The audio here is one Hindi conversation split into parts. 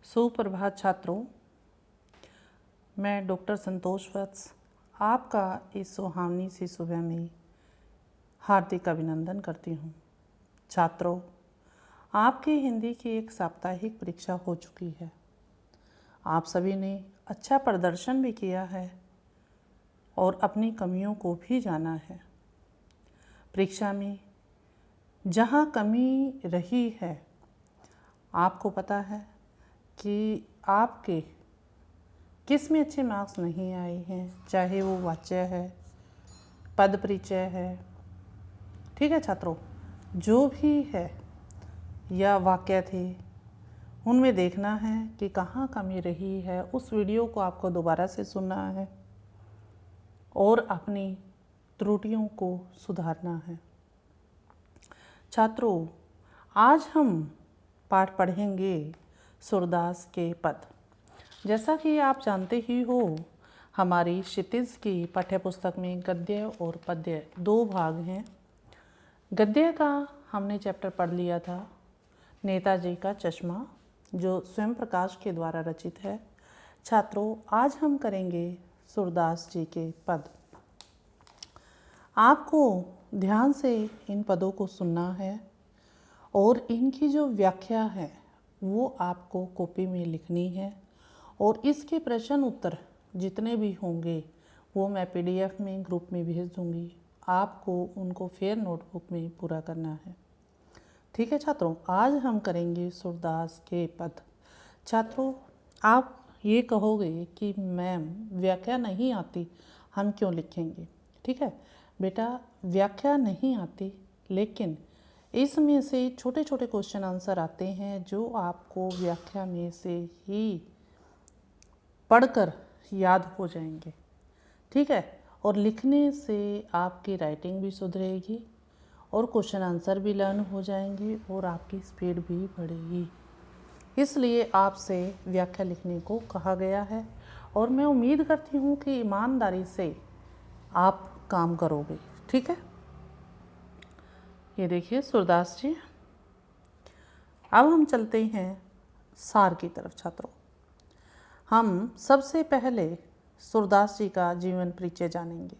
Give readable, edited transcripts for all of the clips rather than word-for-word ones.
सुप्रभात छात्रों, मैं डॉक्टर संतोष वत्स आपका इस सुहावनी सी सुबह में हार्दिक अभिनंदन करती हूँ। छात्रों, आपकी हिंदी की एक साप्ताहिक परीक्षा हो चुकी है। आप सभी ने अच्छा प्रदर्शन भी किया है और अपनी कमियों को भी जाना है। परीक्षा में जहाँ कमी रही है, आपको पता है कि आपके किस में अच्छे मार्क्स नहीं आए हैं, चाहे वो वाच्य है, पद परिचय है, ठीक है छात्रों, जो भी है या वाक्य थे, उनमें देखना है कि कहाँ कमी रही है। उस वीडियो को आपको दोबारा से सुनना है और अपनी त्रुटियों को सुधारना है। छात्रों, आज हम पाठ पढ़ेंगे सूरदास के पद। जैसा कि आप जानते ही हो, हमारी क्षितिज की पाठ्यपुस्तक में गद्य और पद्य दो भाग हैं। गद्य का हमने चैप्टर पढ़ लिया था, नेताजी का चश्मा, जो स्वयं प्रकाश के द्वारा रचित है। छात्रों, आज हम करेंगे सूरदास जी के पद। आपको ध्यान से इन पदों को सुनना है और इनकी जो व्याख्या है वो आपको कॉपी में लिखनी है और इसके प्रश्न उत्तर जितने भी होंगे वो मैं PDF में ग्रुप में भेज दूंगी। आपको उनको फेयर नोटबुक में पूरा करना है, ठीक है छात्रों। आज हम करेंगे सूरदास के पद। छात्रों, आप ये कहोगे कि मैम व्याख्या नहीं आती, हम क्यों लिखेंगे? ठीक है बेटा, व्याख्या नहीं आती, लेकिन इसमें से छोटे छोटे क्वेश्चन आंसर आते हैं जो आपको व्याख्या में से ही पढ़कर याद हो जाएंगे, ठीक है। और लिखने से आपकी राइटिंग भी सुधरेगी और क्वेश्चन आंसर भी लर्न हो जाएंगे और आपकी स्पीड भी बढ़ेगी। इसलिए आपसे व्याख्या लिखने को कहा गया है और मैं उम्मीद करती हूँ कि ईमानदारी से आप काम करोगे, ठीक है। ये देखिए सूरदास जी। अब हम चलते हैं सार की तरफ। छात्रों, हम सबसे पहले सूरदास जी का जीवन परिचय जानेंगे।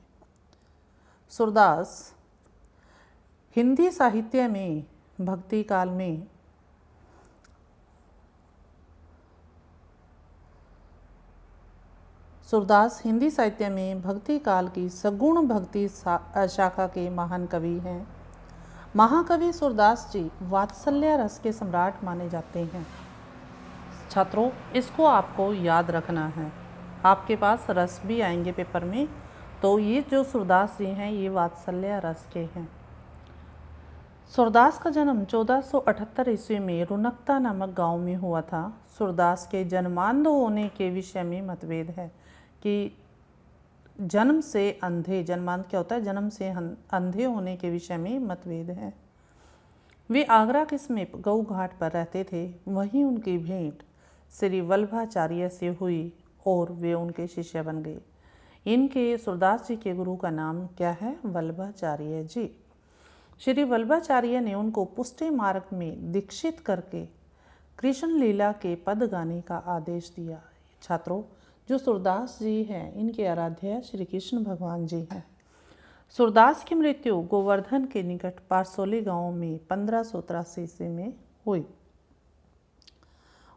सूरदास हिंदी साहित्य में भक्ति काल में सूरदास हिंदी साहित्य में भक्ति काल की सगुण भक्ति शाखा के महान कवि हैं। महाकवि सूरदास जी वात्सल्य रस के सम्राट माने जाते हैं। छात्रों, इसको आपको याद रखना है। आपके पास रस भी आएंगे पेपर में, तो ये जो सूरदास जी हैं ये वात्सल्य रस के हैं। सूरदास का जन्म 1478 ईस्वी में रुनकता नामक गांव में हुआ था। सूरदास के जन्मांध होने के विषय में मतभेद है कि जन्म से अंधे, जन्मांध क्या होता है, जन्म से अंधे होने के विषय में मतभेद है। वे आगरा के समीप गऊ घाट पर रहते थे। वहीं उनकी भेंट श्री वल्लभाचार्य से हुई और वे उनके शिष्य बन गए। इनके सूरदास जी के गुरु का नाम क्या है? वल्लभाचार्य जी। श्री वल्लभाचार्य ने उनको पुष्टि मार्ग में दीक्षित करके कृष्ण लीला के पद गाने का आदेश दिया। छात्रों, जो सूरदास जी हैं इनके आराध्य श्री कृष्ण भगवान जी हैं। सूरदास की मृत्यु गोवर्धन के निकट पारसोली गांव में 1583 ईस्वी में हुई।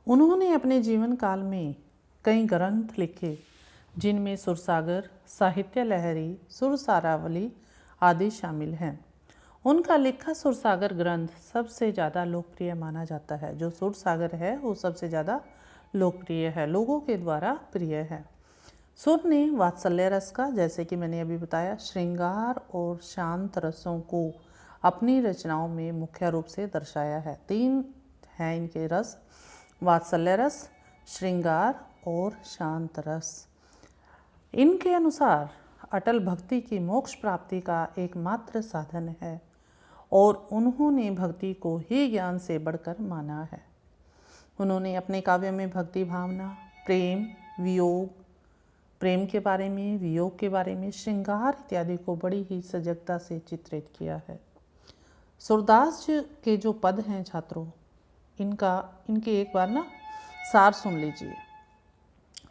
उन्होंने अपने जीवन काल में कई ग्रंथ लिखे, जिनमें सुरसागर, साहित्य लहरी, सुरसारावली आदि शामिल हैं। उनका लिखा सुरसागर ग्रंथ सबसे ज़्यादा लोकप्रिय माना जाता है। जो सुरसागर है वो सबसे ज़्यादा लोकप्रिय है, लोगों के द्वारा प्रिय है। सुर ने वात्सल्य रस का, जैसे कि मैंने अभी बताया, श्रृंगार और शांत रसों को अपनी रचनाओं में मुख्य रूप से दर्शाया है। 3 हैं इनके रस, वात्सल्य रस, श्रृंगार और शांत रस। इनके अनुसार अटल भक्ति की मोक्ष प्राप्ति का एकमात्र साधन है और उन्होंने भक्ति को ही ज्ञान से बढ़कर माना है। उन्होंने अपने काव्य में भक्ति भावना, प्रेम, वियोग, प्रेम के बारे में, वियोग के बारे में, श्रृंगार इत्यादि को बड़ी ही सजगता से चित्रित किया है। सूरदास के जो पद हैं छात्रों, इनके एक बार ना सार सुन लीजिए।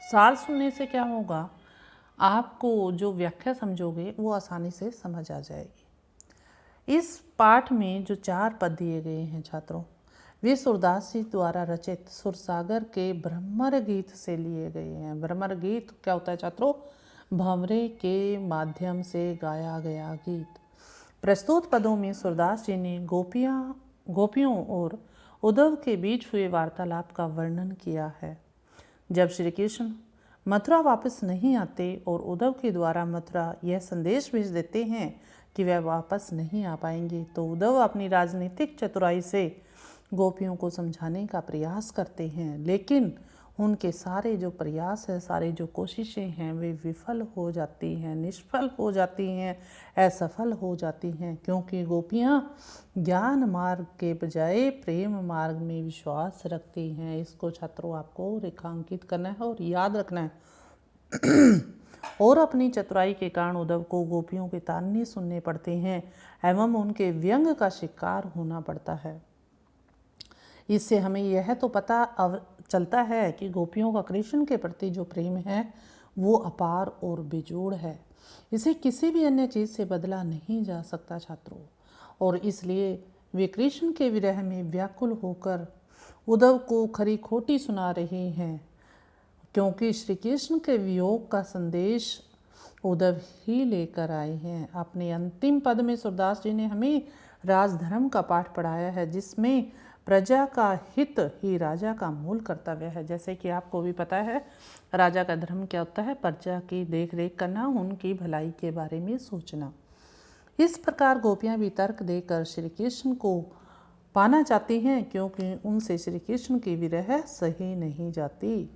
सार सुनने से क्या होगा, आपको जो व्याख्या समझोगे वो आसानी से समझ आ जाएगी। इस पाठ में जो 4 पद दिए गए हैं छात्रों, वे सूरदास जी द्वारा रचित सुरसागर के भ्रमर गीत से लिए गए हैं। भ्रमर गीत क्या होता है छात्रों? भंवरे के माध्यम से गाया गया गीत। प्रस्तुत पदों में सूरदास जी ने गोपियों और उद्धव के बीच हुए वार्तालाप का वर्णन किया है। जब श्री कृष्ण मथुरा वापस नहीं आते और उद्धव के द्वारा मथुरा यह संदेश भेज देते हैं कि वह वापस नहीं आ पाएंगे, तो उद्धव अपनी राजनीतिक चतुराई से गोपियों को समझाने का प्रयास करते हैं, लेकिन उनके सारे जो प्रयास है, सारे जो कोशिशें हैं, वे विफल हो जाती हैं, निष्फल हो जाती हैं, असफल हो जाती हैं, क्योंकि गोपियाँ ज्ञान मार्ग के बजाय प्रेम मार्ग में विश्वास रखती हैं। इसको छात्रों आपको रेखांकित करना है और याद रखना है। और अपनी चतुराई के कारण उद्धव को गोपियों के ताने सुनने पड़ते हैं एवं उनके व्यंग का शिकार होना पड़ता है। इससे हमें यह तो पता चलता है कि गोपियों का कृष्ण के प्रति जो प्रेम है वो अपार और बेजोड़ है। इसे किसी भी अन्य चीज़ से बदला नहीं जा सकता छात्रों, और इसलिए वे कृष्ण के विरह में व्याकुल होकर उद्धव को खरी खोटी सुना रहे हैं, क्योंकि श्री कृष्ण के वियोग का संदेश उद्धव ही लेकर आए हैं। अपने अंतिम पद में सूरदास जी ने हमें राजधर्म का पाठ पढ़ाया है, जिसमें प्रजा का हित ही राजा का मूल कर्तव्य है। जैसे कि आपको भी पता है राजा का धर्म क्या होता है? प्रजा की देख रेख करना, उनकी भलाई के बारे में सोचना। इस प्रकार गोपियाँ भी तर्क देकर श्री कृष्ण को पाना चाहती हैं, क्योंकि उनसे श्री कृष्ण की विरह सही नहीं जाती।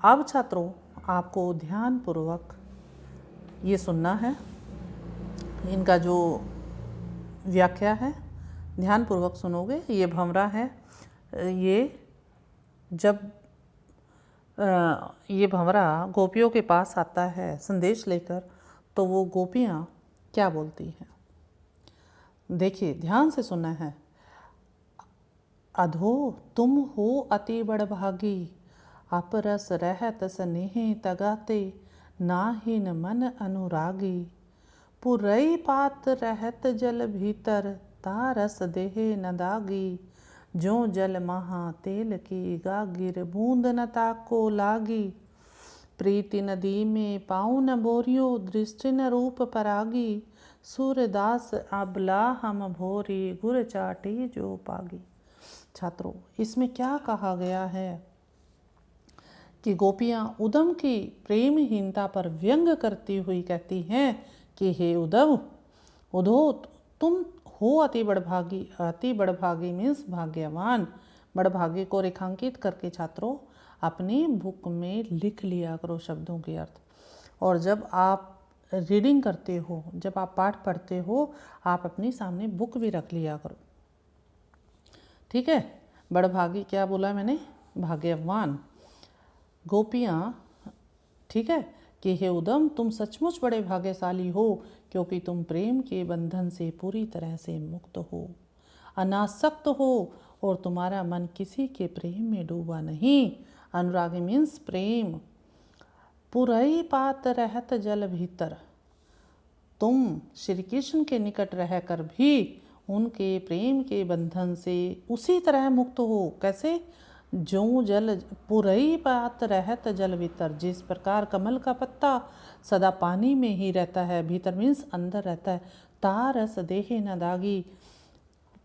अब छात्रों आपको ध्यानपूर्वक ये सुनना है, इनका जो व्याख्या है ध्यानपूर्वक सुनोगे। ये भंवरा है, ये भंवरा गोपियों के पास आता है संदेश लेकर, तो वो गोपियाँ क्या बोलती हैं, देखिए ध्यान से सुनना है। अधो तुम हो अति बड़भागी, अपरस रहत स्नेह तगाते, नाहिन मन अनुरागी। पुरई पात रहत जल भीतर, तारस देहे न दागी। जो जल महा तेल की गागिर, बूंद न ताको लागी। प्रीति नदी में पाऊ न बोरियो, दृष्टि न रूप परागी। सूरदास अबला हम भोरी, गुर चाटी जो पागी। छात्रों इसमें क्या कहा गया है कि गोपियाँ उद्धव की प्रेमहीनता पर व्यंग करती हुई कहती हैं कि हे उद्धव तुम हो अति बड़भागी। अति बड़भागी मीन्स भाग्यवान। बड़भागी को रेखांकित करके छात्रों अपनी बुक में लिख लिया करो शब्दों के अर्थ, और जब आप रीडिंग करते हो, जब आप पाठ पढ़ते हो, आप अपनी सामने बुक भी रख लिया करो, ठीक है। बड़भागी क्या बोला मैंने? भाग्यवान। गोपियाँ, ठीक है, कि हे उद्धव तुम सचमुच बड़े भाग्यशाली हो, क्योंकि तुम प्रेम के बंधन से पूरी तरह से मुक्त हो, अनासक्त हो, और तुम्हारा मन किसी के प्रेम में डूबा नहीं। अनुरागी मीन्स प्रेम। पुरई पात रहत जल भीतर, तुम श्री कृष्ण के निकट रहकर भी उनके प्रेम के बंधन से उसी तरह मुक्त हो। कैसे? जो जल पुरई पात रहत जल भीतर, जिस प्रकार कमल का पत्ता सदा पानी में ही रहता है, भीतर मीन्स अंदर रहता है, तारस देहे न दागी,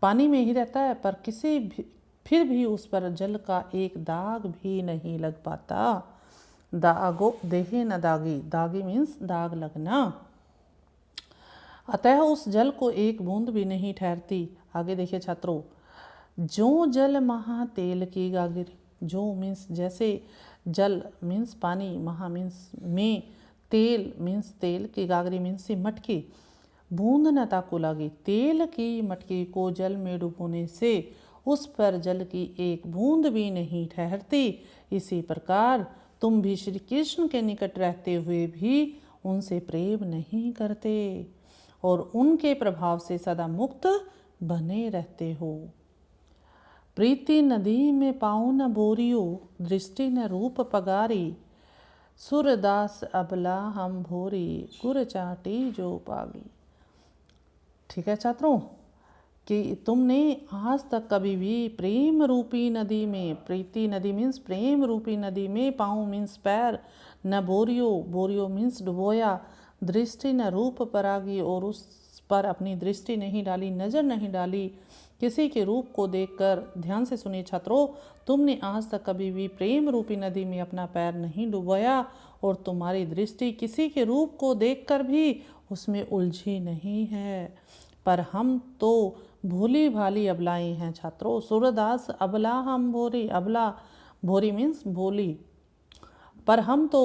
पानी में ही रहता है पर फिर भी उस पर जल का एक दाग भी नहीं लग पाता। दागो देहे न दागी, दागी मीन्स दाग लगना। अतः उस जल को एक बूंद भी नहीं ठहरती। आगे देखिए छात्रों, जो जल महा तेल की गागिर, जो मीन्स जैसे, जल मीन्स पानी, महा मीन्स में, तेल मीन्स तेल की, गागरी मीन्स मटकी, बूंद न ताको लागी, तेल की मटकी को जल में डुबोने से उस पर जल की एक बूंद भी नहीं ठहरती। इसी प्रकार तुम भी श्री कृष्ण के निकट रहते हुए भी उनसे प्रेम नहीं करते और उनके प्रभाव से सदा मुक्त बने रहते हो। प्रीति नदी में पाऊँ न बोरियो, दृष्टि न रूप पगारी, सूरदास अबला हम भोरी, गुर चाटी जो पागी। ठीक है छात्रों, कि तुमने आज तक कभी भी प्रेम रूपी नदी में, प्रीति नदी मीन्स प्रेम रूपी नदी में, पाँव मीन्स पैर, न बोरियो, बोरियो मीन्स डुबोया, दृष्टि न रूप परागी, और उस पर अपनी दृष्टि नहीं डाली, नज़र नहीं डाली, किसी के रूप को देखकर। ध्यान से सुनिए छात्रों, तुमने आज तक कभी भी प्रेम रूपी नदी में अपना पैर नहीं डुबोया और तुम्हारी दृष्टि किसी के रूप को देखकर भी उसमें उलझी नहीं है। पर हम तो भोली भाली अबलाएं हैं छात्रों। सूरदास अबला हम भोरी, अबला भोरी मीन्स भोली, पर हम तो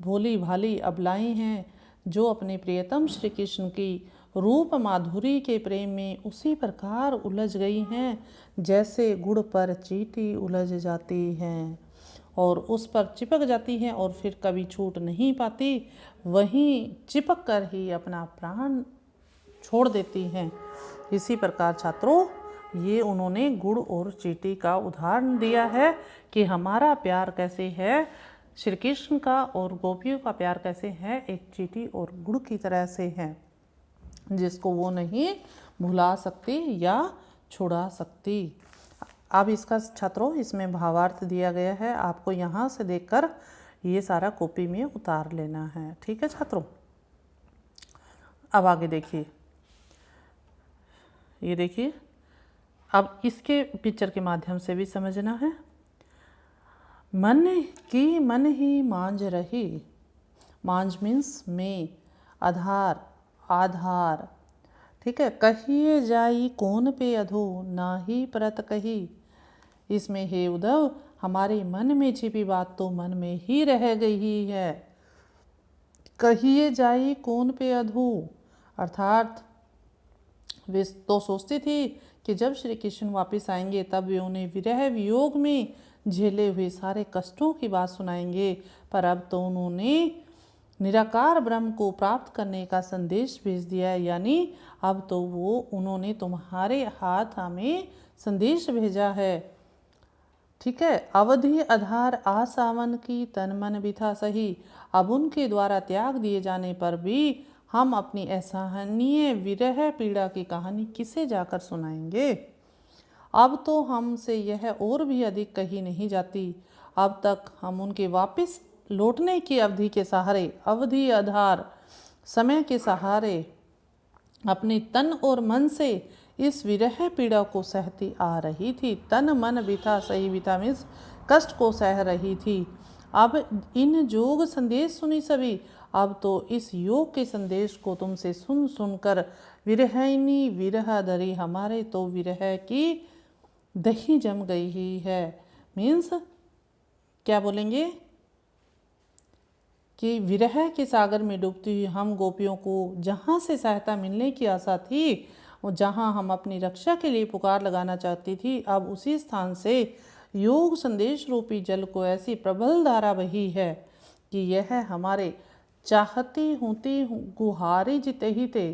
भोली भाली अबलाएं हैं जो अपने प्रियतम श्री कृष्ण की रूप माधुरी के प्रेम में उसी प्रकार उलझ गई हैं जैसे गुड़ पर चींटी उलझ जाती हैं और उस पर चिपक जाती हैं और फिर कभी छूट नहीं पाती, वहीं चिपक कर ही अपना प्राण छोड़ देती हैं। इसी प्रकार छात्रों, ये उन्होंने गुड़ और चींटी का उदाहरण दिया है कि हमारा प्यार कैसे है, श्री कृष्ण का और गोपियों का प्यार कैसे है, एक चींटी और गुड़ की तरह से है जिसको वो नहीं भुला सकती या छुड़ा सकती। अब इसका छात्रों इसमें भावार्थ दिया गया है, आपको यहाँ से देखकर ये सारा कॉपी में उतार लेना है। ठीक है छात्रों, अब आगे देखिए, ये देखिए, अब इसके पिक्चर के माध्यम से भी समझना है। मन की मन ही मांझ रही, मांझ मीन्स में, आधार, आधार, ठीक है। कहिए जाई कौन पे अधो, ना ही परत कही। इसमें हे उद्धव, हमारे मन में छिपी बात तो मन में ही रह गई है। कहिए जाई कौन पे अधो, अर्थात वे तो सोचती थी कि जब श्री कृष्ण वापस आएंगे तब वे उन्हें विरह वियोग में झेले हुए सारे कष्टों की बात सुनाएंगे, पर अब तो उन्होंने निराकार ब्रह्म को प्राप्त करने का संदेश भेज दिया है, यानी अब तो उन्होंने तुम्हारे हाथ हमें संदेश भेजा है। ठीक है, अवधि आधार आसावन की तन मन बिथा सही। अब उनके द्वारा त्याग दिए जाने पर भी हम अपनी असहनीय विरह पीड़ा की कहानी किसे जाकर सुनाएंगे। अब तो हमसे यह और भी अधिक कही नहीं जाती। अब तक हम उनके वापस लौटने की अवधि के सहारे, अवधि आधार समय के सहारे अपने तन और मन से इस विरह पीड़ा को सहती आ रही थी। तन मन बिथा सही, बिथा मीन्स कष्ट को सह रही थी। अब इन जोग संदेश सुनी सभी, अब तो इस योग के संदेश को तुमसे सुन सुनकर विरहिनी विरह धरी, हमारे तो विरह की दही जम गई ही है। मीन्स क्या बोलेंगे कि विरह के सागर में डूबती हुई हम गोपियों को जहाँ से सहायता मिलने की आशा थी और जहाँ हम अपनी रक्षा के लिए पुकार लगाना चाहती थी, अब उसी स्थान से योग संदेश रूपी जल को ऐसी प्रबल धारा बही है कि यह हमारे चाहती होती गुहारी जिते ही ते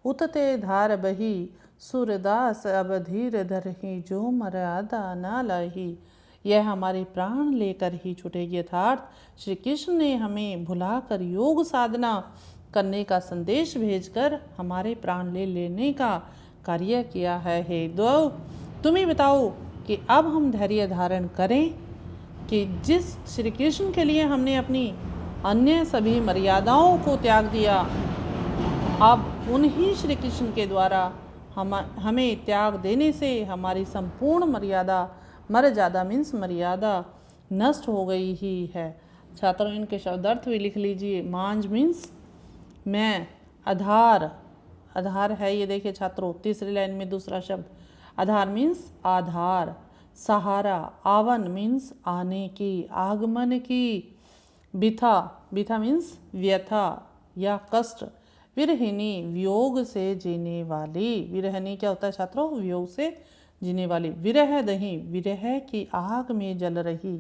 उतते धार बही, सूरदास अब धीर धरही, जो मर्यादा ना लाही। यह हमारे प्राण लेकर ही छूटेगी, अर्थात श्री कृष्ण ने हमें भुलाकर योग साधना करने का संदेश भेजकर हमारे प्राण लेने का कार्य किया है। हे उद्धव, तुम ही बताओ कि अब हम धैर्य धारण करें कि जिस श्री कृष्ण के लिए हमने अपनी अन्य सभी मर्यादाओं को त्याग दिया, अब उन्हीं श्री कृष्ण के द्वारा हमें त्याग देने से हमारी संपूर्ण मर्यादा मीन्स मर्यादा नष्ट हो गई ही है। छात्रों, इनके शब्दार्थ भी लिख लीजिए। मांझ मीन्स मैं, आधार, आधार है ये देखिए छात्रों, तीसरी लाइन में दूसरा शब्द आधार मीन्स आधार। सहारा, आवन मीन्स आने की, आगमन की। बिथा, बिथा मीन्स व्यथा या कष्ट। विरहिनी, वियोग से जीने वाली। विरहिनी क्या होता है छात्रों? वियोग से जीने वाली। विरह दही, विरह की आग में जल रही।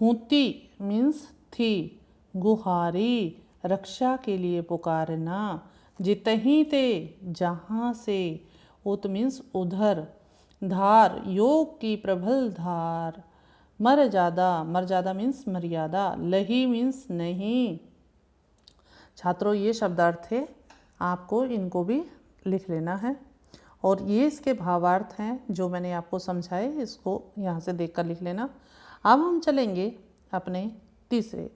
होती मीन्स थी। गुहारी, रक्षा के लिए पुकारना। जितहीं ते, जहाँ से। उत मीन्स उधर। धार योग की प्रबल धार, मर्यादा मीन्स मर्यादा, लही मीन्स नहीं। छात्रों ये शब्दार्थ थे, आपको इनको भी लिख लेना है और ये इसके भावार्थ हैं जो मैंने आपको समझाए, इसको यहाँ से देखकर लिख लेना। अब हम चलेंगे अपने तीसरे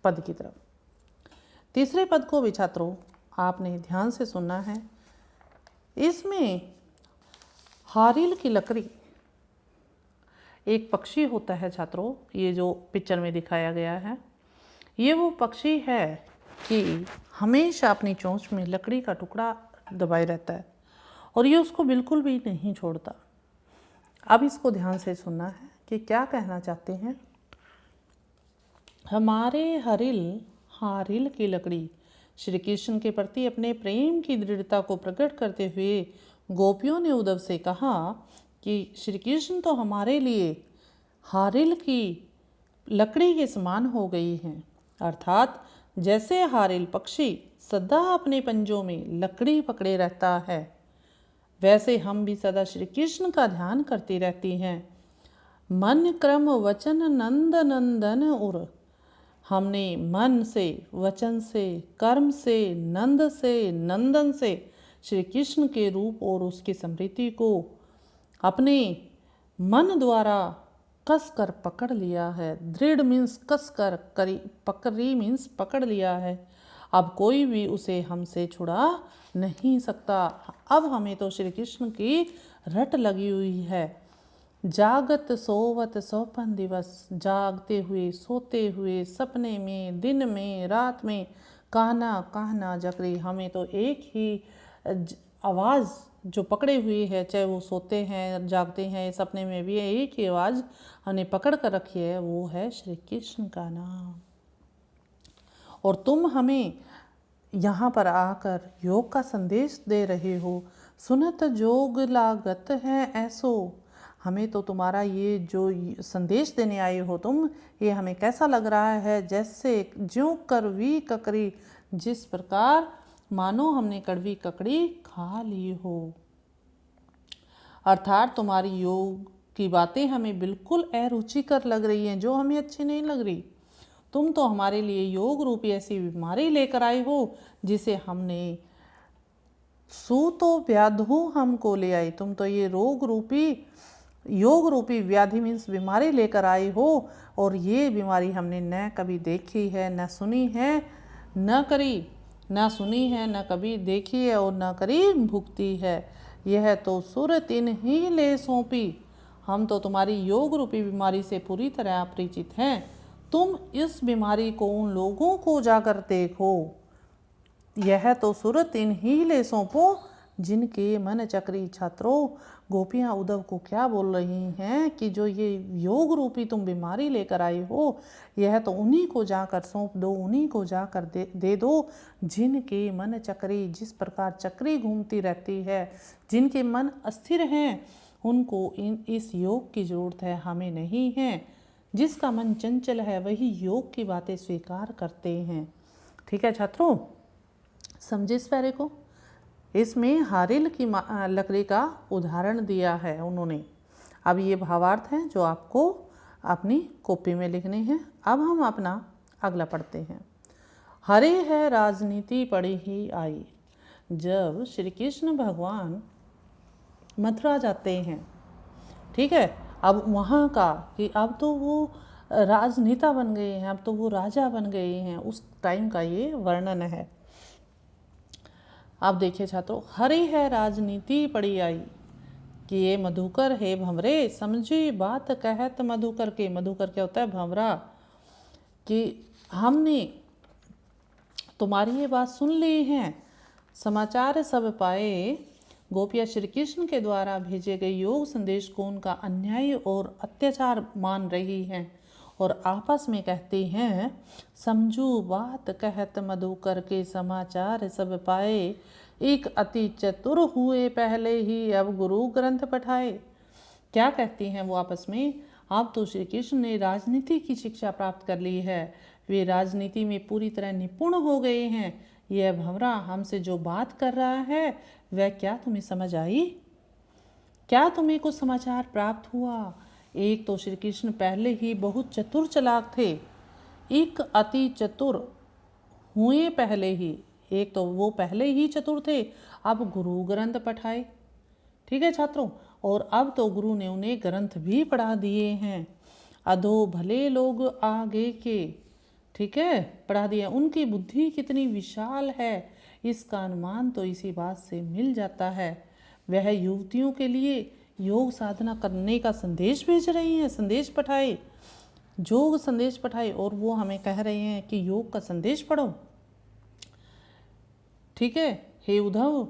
पद की तरफ। तीसरे पद को भी छात्रों आपने ध्यान से सुनना है। इसमें हारिल की लकड़ी, एक पक्षी होता है छात्रों, ये जो पिक्चर में दिखाया गया है, ये वो पक्षी है कि हमेशा अपनी चोंच में लकड़ी का टुकड़ा दबाए रहता है और ये उसको बिल्कुल भी नहीं छोड़ता। अब इसको ध्यान से सुनना है कि क्या कहना चाहते हैं। हमारे हारिल की लकड़ी, श्री कृष्ण के प्रति अपने प्रेम की दृढ़ता को प्रकट करते हुए गोपियों ने उद्धव से कहा कि श्री कृष्ण तो हमारे लिए हारिल की लकड़ी के समान हो गई हैं, अर्थात जैसे हारिल पक्षी सदा अपने पंजों में लकड़ी पकड़े रहता है, वैसे हम भी सदा श्री कृष्ण का ध्यान करती रहती हैं। मन क्रम वचन नंद नंदन उर, हमने मन से, वचन से, कर्म से, नंद से, नंदन से श्री कृष्ण के रूप और उसकी स्मृति को अपने मन द्वारा कस कर पकड़ लिया है। दृढ़ मीन्स कस कर, पकड़ी मीन्स पकड़ लिया है। अब कोई भी उसे हमसे छुड़ा नहीं सकता। अब हमें तो श्री कृष्ण की रट लगी हुई है। जागत सोवत सौपन दिवस, जागते हुए, सोते हुए, सपने में, दिन में, रात में, कहना कहना जकरी, हमें तो एक ही आवाज़ जो पकड़े हुई है, चाहे वो सोते हैं, जागते हैं, सपने में भी एक ही आवाज़ हमने पकड़ कर रखी है, वो है श्री कृष्ण का नाम। और तुम हमें यहाँ पर आकर योग का संदेश दे रहे हो। सुनत जोग लागत है ऐसो, हमें तो तुम्हारा ये जो संदेश देने आए हो तुम, ये हमें कैसा लग रहा है, जैसे ज्यों करवी ककड़ी, जिस प्रकार मानो हमने कड़वी ककड़ी खा ली हो। अर्थात तुम्हारी योग की बातें हमें बिल्कुल अरुचिकर लग रही हैं, जो हमें अच्छी नहीं लग रही। तुम तो हमारे लिए योग रूपी ऐसी बीमारी लेकर आए हो जिसे हमने सूतो व्याधु हमको ले आई। तुम तो ये योग रूपी व्याधि मीन्स बीमारी लेकर आए हो, और ये बीमारी हमने न कभी देखी है, न सुनी है, न करी, न सुनी है, न कभी देखी है और न करी भुगती है। यह तो सुर तिन ही ले सौंपी, हम तो तुम्हारी योग रूपी बीमारी से पूरी तरह अपरिचित हैं। तुम इस बीमारी को उन लोगों को जाकर देखो। यह तो सुर तिन ही ले सौंपो जिनके मन चक्री। छात्रों, गोपियाँ उद्धव को क्या बोल रही हैं कि जो ये योग रूपी तुम बीमारी लेकर आए हो, यह तो उन्हीं को जाकर सौंप दो, उन्हीं को जाकर दे दो जिनके मन चक्री, जिस प्रकार चक्री घूमती रहती है, जिनके मन अस्थिर हैं, उनको इस योग की ज़रूरत है, हमें नहीं है। जिसका मन चंचल है वही योग की बातें स्वीकार करते हैं। ठीक है छात्रों, समझे इस पैरे को। इसमें हारिल की लकड़ी का उदाहरण दिया है उन्होंने। अब ये भावार्थ हैं जो आपको अपनी कॉपी में लिखने हैं। अब हम अपना अगला पढ़ते हैं। हरे है राजनीति पड़ी ही आई। जब श्री कृष्ण भगवान मथुरा जाते हैं, ठीक है, अब वहाँ का कि अब तो वो राजनेता बन गए हैं, अब तो वो राजा बन गए हैं, उस टाइम का ये वर्णन है। अब देखिए छात्रों, हरी है राजनीति पड़ी आई कि ये मधुकर है भंवरे, समझी बात कहत मधुकर के। मधुकर क्या होता है? भंवरा। कि हमने तुम्हारी ये बात सुन ली है, समाचार सब पाए। गोपियाँ श्री कृष्ण के द्वारा भेजे गए योग संदेश को उनका अन्याय और अत्याचार मान रही हैं और आपस में कहती हैं, समझू बात कहत मधुकर के, समाचार सब पाए। एक अति चतुर हुए पहले ही, अब गुरु ग्रंथ पठाए। क्या कहती हैं वो आपस में? अब तो श्री कृष्ण ने राजनीति की शिक्षा प्राप्त कर ली है, वे राजनीति में पूरी तरह निपुण हो गए हैं। यह भंवरा हमसे जो बात कर रहा है वह क्या तुम्हें समझ आई? क्या तुम्हें कुछ समाचार प्राप्त हुआ? एक तो श्री कृष्ण पहले ही बहुत चतुर चालाक थे, एक अति चतुर हुए पहले ही, एक तो वो पहले ही चतुर थे, अब गुरु ग्रंथ पढ़ाए। ठीक है छात्रों, और अब तो गुरु ने उन्हें ग्रंथ भी पढ़ा दिए हैं। अधो भले लोग आगे के, ठीक है, पढ़ा दिया। उनकी बुद्धि कितनी विशाल है, इसका अनुमान तो इसी बात से मिल जाता है। वह युवतियों के लिए योग साधना करने का संदेश भेज रही हैं, संदेश पठाए, योग संदेश पठाए, और वो हमें कह रहे हैं कि योग का संदेश पढ़ो। ठीक है, हे उद्धव,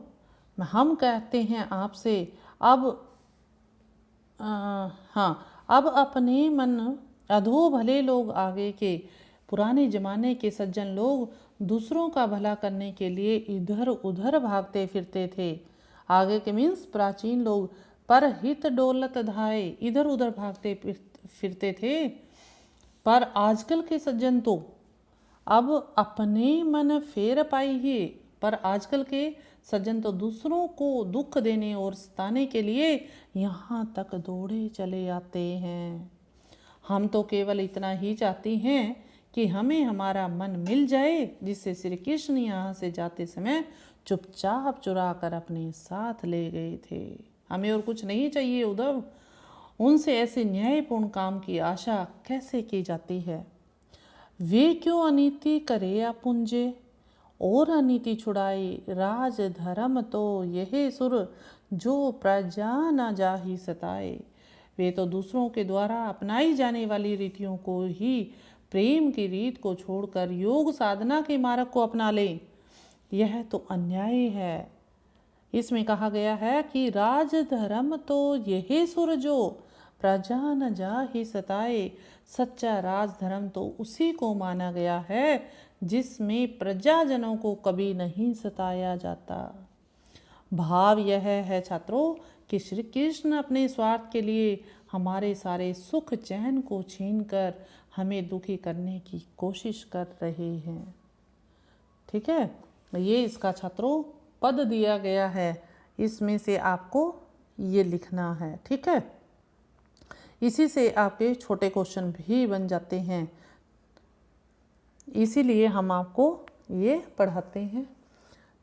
हम कहते हैं आपसे, अब हाँ, अब अपने मन, अधो भले लोग आगे के, पुराने जमाने के सज्जन लोग दूसरों का भला करने के लिए इधर उधर भागते फिरते थे। आगे के मीन्स प्राचीन लोग, पर हित डोलत धाए, इधर उधर भागते फिरते थे। पर आजकल के सज्जन तो अब अपने मन फेर पाइए, पर आजकल के सज्जन तो दूसरों को दुख देने और सताने के लिए यहाँ तक दौड़े चले आते हैं। हम तो केवल इतना ही चाहते हैं कि हमें हमारा मन मिल जाए, जिससे श्री कृष्ण यहाँ से जाते समय चुपचाप चुरा कर अपने साथ ले गए थे। हमें और कुछ नहीं चाहिए उद्धव। उनसे ऐसे न्यायपूर्ण काम की आशा कैसे की जाती है? वे क्यों अनीति करे अपुंजे, और अनीति छुड़ाए राज धर्म तो यह सुर, जो प्रजा न जाहि सताए। वे तो दूसरों के द्वारा अपनाई जाने वाली रीतियों को ही, प्रेम की रीत को छोड़कर योग साधना के मार्ग को अपना लें। यह तो अन्याय है। इसमें कहा गया है कि राज धर्म तो यह सुर, जो प्रजा न जाहि सताए। सच्चा राज धर्म तो उसी को माना गया है जिसमें प्रजाजनों को कभी नहीं सताया जाता। भाव यह है छात्रों कि श्री कृष्ण अपने स्वार्थ के लिए हमारे सारे सुख चैन को छीनकर हमें दुखी करने की कोशिश कर रहे हैं। ठीक है, ये इसका छात्रों पद दिया गया है, इसमें से आपको ये लिखना है। ठीक है, इसी से आपके छोटे क्वेश्चन भी बन जाते हैं, इसीलिए हम आपको ये पढ़ाते हैं।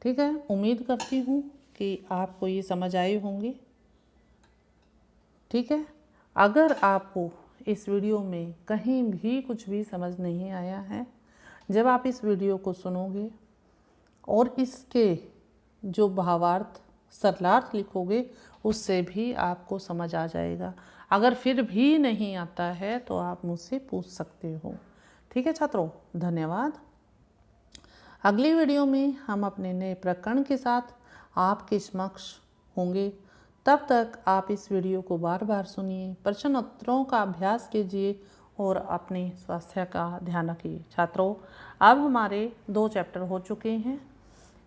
ठीक है, उम्मीद करती हूँ कि आपको ये समझ आए होंगे। ठीक है, अगर आपको इस वीडियो में कहीं भी कुछ भी समझ नहीं आया है, जब आप इस वीडियो को सुनोगे और इसके जो भावार्थ सरलार्थ लिखोगे, उससे भी आपको समझ आ जाएगा। अगर फिर भी नहीं आता है तो आप मुझसे पूछ सकते हो। ठीक है छात्रों, धन्यवाद। अगली वीडियो में हम अपने नए प्रकरण के साथ आपके समक्ष होंगे। तब तक आप इस वीडियो को बार बार सुनिए, प्रश्न उत्तरों का अभ्यास कीजिए और अपने स्वास्थ्य का ध्यान रखिए। छात्रों, अब हमारे 2 चैप्टर हो चुके हैं,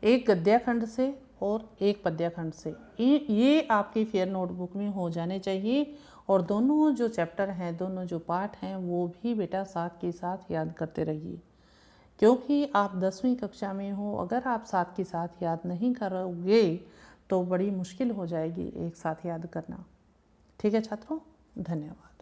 एक गद्याखंड से और एक पद्याखंड से। ये आपकी फेयर नोटबुक में हो जाने चाहिए, और दोनों जो चैप्टर हैं, दोनों जो पाठ हैं, वो भी बेटा साथ के साथ याद करते रहिए, क्योंकि आप 10वीं कक्षा में हो। अगर आप साथ के साथ याद नहीं करोगे तो बड़ी मुश्किल हो जाएगी एक साथ याद करना। ठीक है छात्रों, धन्यवाद।